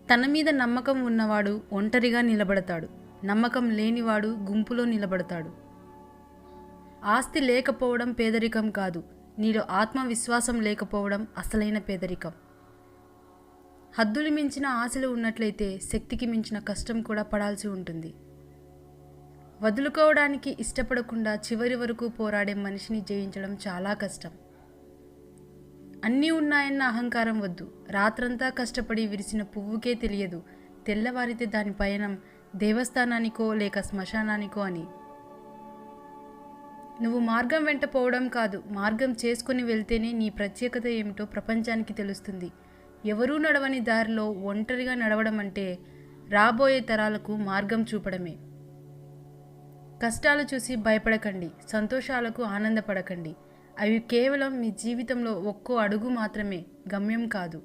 తన మీద నమ్మకం ఉన్నవాడు ఒంటరిగా నిలబడతాడు. నమ్మకం లేనివాడు గుంపులో నిలబడతాడు. ఆస్తి లేకపోవడం పేదరికం కాదు, నీలో ఆత్మవిశ్వాసం లేకపోవడం అసలైన పేదరికం. హద్దులు మించిన ఆశలు ఉన్నట్లయితే శక్తికి మించిన కష్టం కూడా పడాల్సి ఉంటుంది. వదులుకోవడానికి ఇష్టపడకుండా చివరి వరకు పోరాడే మనిషిని జయించడం చాలా కష్టం. అన్నీ ఉన్నాయన్న అహంకారం వద్దు. రాత్రంతా కష్టపడి విరిసిన పువ్వుకే తెలియదు తెల్లవారితే దాని పయనం దేవస్థానానికో లేక శ్మశానానికో అని. నువ్వు మార్గం వెంట పోవడం కాదు, మార్గం చేసుకుని వెళ్తేనే నీ ప్రత్యేకత ఏమిటో ప్రపంచానికి తెలుస్తుంది. ఎవరూ నడవని దారిలో ఒంటరిగా నడవడం అంటే రాబోయే తరాలకు మార్గం చూపడమే. కష్టాలు చూసి భయపడకండి, సంతోషాలకు ఆనందపడకండి. అవి కేవలం మీ జీవితంలో ఒక్కో అడుగు మాత్రమే, గమ్యం కాదు.